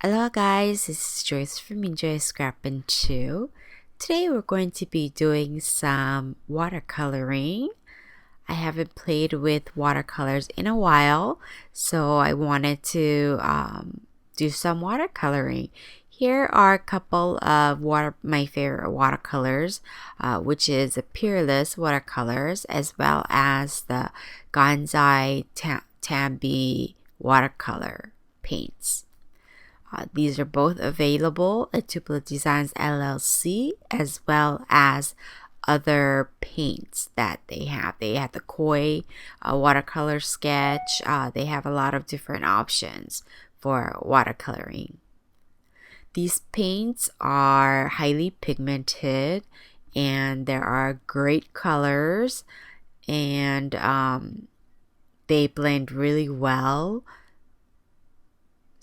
Aloha guys, this is Joyce from Enjoy Scrappin' 2. Today we're going to be doing some watercoloring. I haven't played with watercolors in a while, so I wanted to do some watercoloring. Here are a couple of my favorite watercolors, which is the Peerless watercolors as well as the Ganzai Tambi Watercolor Paints. These are both available at Tupelo Designs LLC as well as other paints that they have. They have the koi watercolor sketch. They have a lot of different options for watercoloring. These paints are highly pigmented and there are great colors and they blend really well.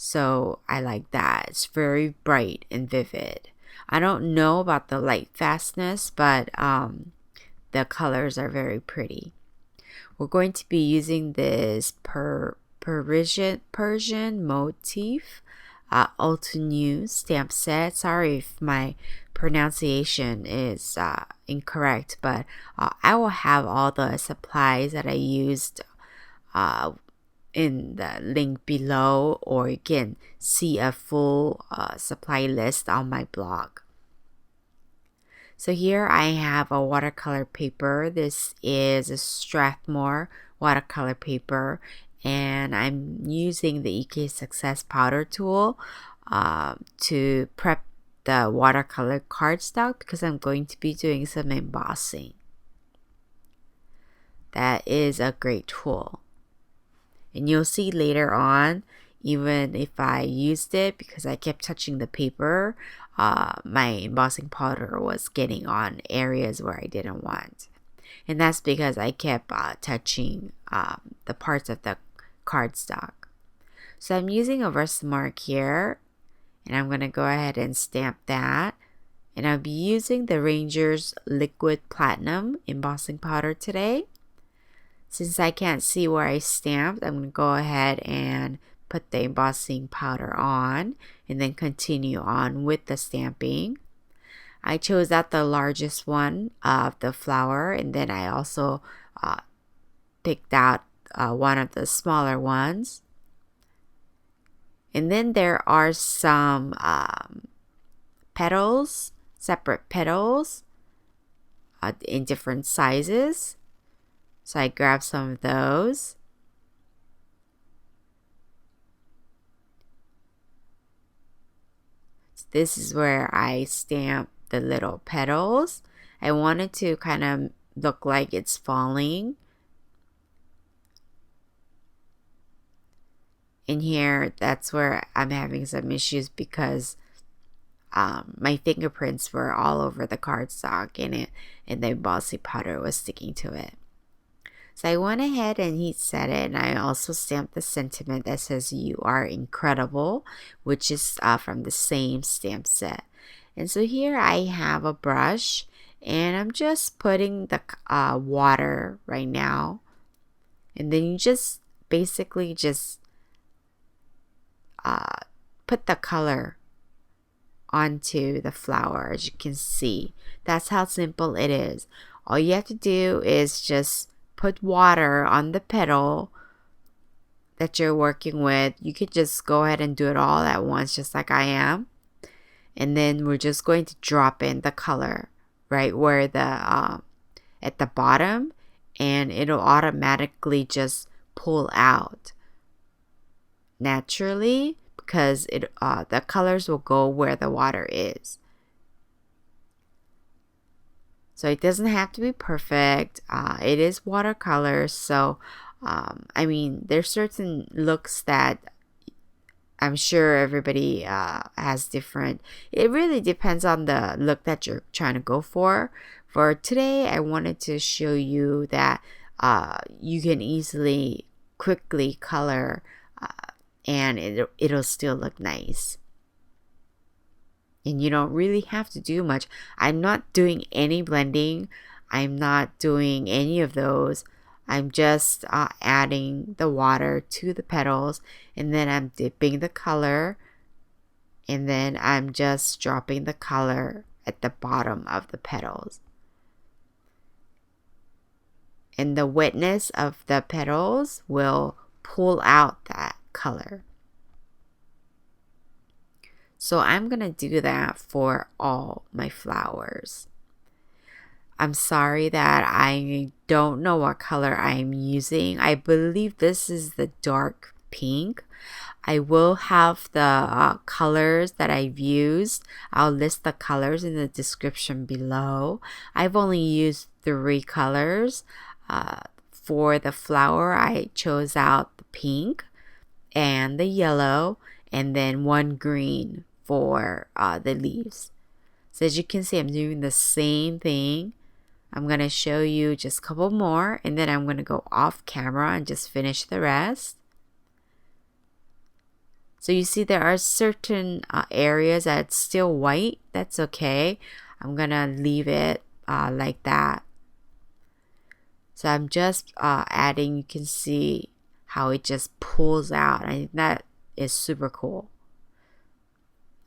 So I like that. It's very bright and vivid. I don't know about the light fastness, but the colors are very pretty. We're going to be using this Persian motif Altenew stamp set. Sorry if my pronunciation is incorrect, but I will have all the supplies that I used in the link below, or you can see a full supply list on my blog. So here I have a watercolor paper. This is a Strathmore watercolor paper, and I'm using the EK Success powder tool to prep the watercolor cardstock because I'm going to be doing some embossing. That is a great tool. And you'll see later on, even if I used it, because I kept touching the paper, my embossing powder was getting on areas where I didn't want. And that's because I kept touching the parts of the cardstock. So I'm using a Versamark here, and I'm going to go ahead and stamp that. And I'll be using the Ranger's Liquid Platinum embossing powder today. Since I can't see where I stamped, I'm going to go ahead and put the embossing powder on and then continue on with the stamping. I chose out the largest one of the flower, and then I also picked out one of the smaller ones. And then there are some petals, separate petals in different sizes. So I grabbed some of those. So this is where I stamp the little petals. I wanted to kind of look like it's falling. In here, that's where I'm having some issues because my fingerprints were all over the cardstock and the embossing powder was sticking to it. So I went ahead and heat set it, and I also stamped the sentiment that says "You are incredible," which is from the same stamp set. And so here I have a brush, and I'm just putting the water right now. And then you just basically just put the color onto the flower, as you can see. That's how simple it is. All you have to do is just put water on the petal that you're working with. You could just go ahead and do it all at once, just like I am. And then we're just going to drop in the color right where the at the bottom, and it'll automatically just pull out naturally because the colors will go where the water is. So it doesn't have to be perfect. It is watercolor, so I mean, there's certain looks that I'm sure everybody has different. It really depends on the look that you're trying to go for. For today, I wanted to show you that you can easily, quickly color, and it'll still look nice. And you don't really have to do much. I'm not doing any blending. I'm not doing any of those. I'm just adding the water to the petals, and then I'm dipping the color and then I'm just dropping the color at the bottom of the petals. And the wetness of the petals will pull out that color. So I'm going to do that for all my flowers. I'm sorry that I don't know what color I'm using. I believe this is the dark pink. I will have the colors that I've used. I'll list the colors in the description below. I've only used 3 colors. For the flower, I chose out the pink and the yellow, and then 1 green for the leaves. So as you can see, I'm doing the same thing. I'm going to show you just a couple more, and then I'm going to go off camera and just finish the rest. So you see there are certain areas that's still white. That's okay. I'm going to leave it like that. So I'm just adding, you can see how it just pulls out. I think that is super cool.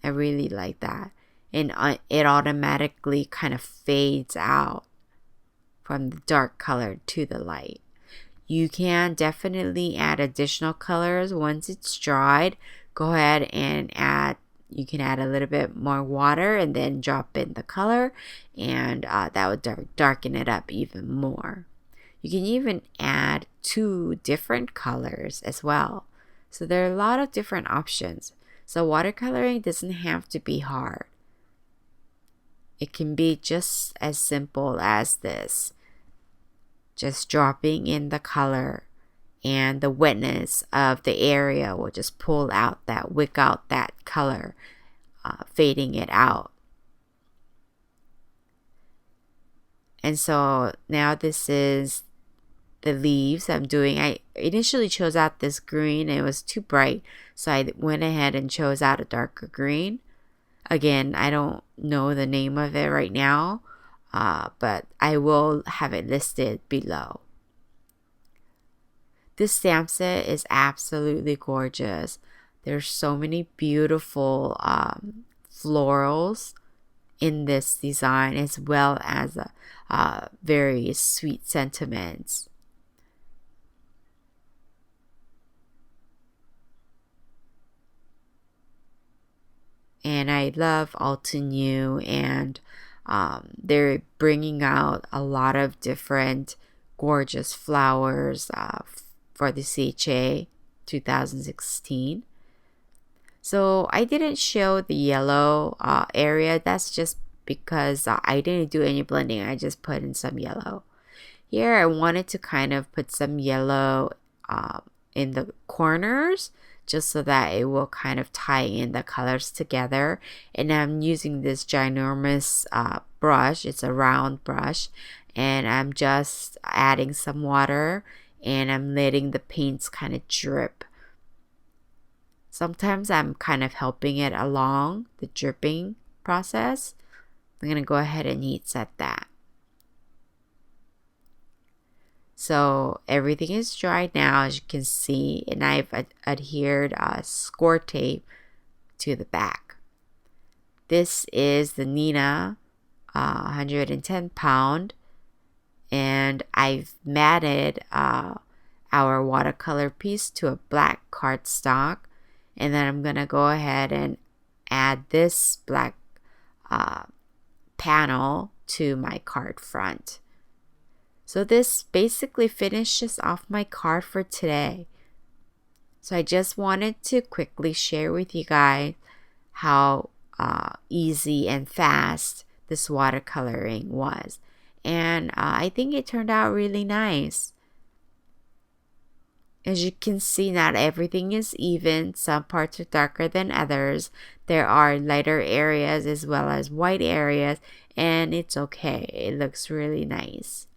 I really like that. And it automatically kind of fades out from the dark color to the light. You can definitely add additional colors once it's dried. Go ahead and you can add a little bit more water and then drop in the color, and that would darken it up even more. You can even add 2 different colors as well. So there are a lot of different options. So watercoloring doesn't have to be hard. It can be just as simple as this. Just dropping in the color, and the wetness of the area will just pull out that, wick out that color, fading it out. And so now this is the leaves I'm doing. I initially chose out this green. It was too bright, so I went ahead and chose out a darker green. Again, I don't know the name of it right now, but I will have it listed below. This stamp set is absolutely gorgeous. There's so many beautiful florals in this design, as well as very sweet sentiments. And I love Altenew, and they're bringing out a lot of different gorgeous flowers for the CHA 2016. So I didn't show the yellow area. That's just because I didn't do any blending. I just put in some yellow. Here I wanted to kind of put some yellow in the corners, just so that it will kind of tie in the colors together. And I'm using this ginormous brush. It's a round brush, and I'm just adding some water, and I'm letting the paints kind of drip. Sometimes I'm kind of helping it along the dripping process. I'm going to go ahead and heat set that. So everything is dried now, as you can see, and I've adhered score tape to the back. This is the Nina 110 pound, and I've matted our watercolor piece to a black cardstock, and then I'm gonna go ahead and add this black panel to my card front. So this basically finishes off my card for today. So I just wanted to quickly share with you guys how easy and fast this watercoloring was. And I think it turned out really nice. As you can see, not everything is even. Some parts are darker than others. There are lighter areas as well as white areas, and it's okay. It looks really nice.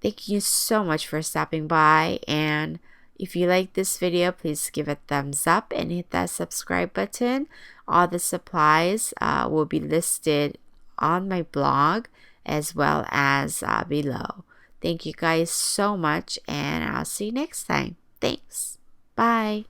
Thank you so much for stopping by, and if you like this video, please give a thumbs up and hit that subscribe button. All the supplies will be listed on my blog as well as below. Thank you guys so much, and I'll see you next time. Thanks. Bye.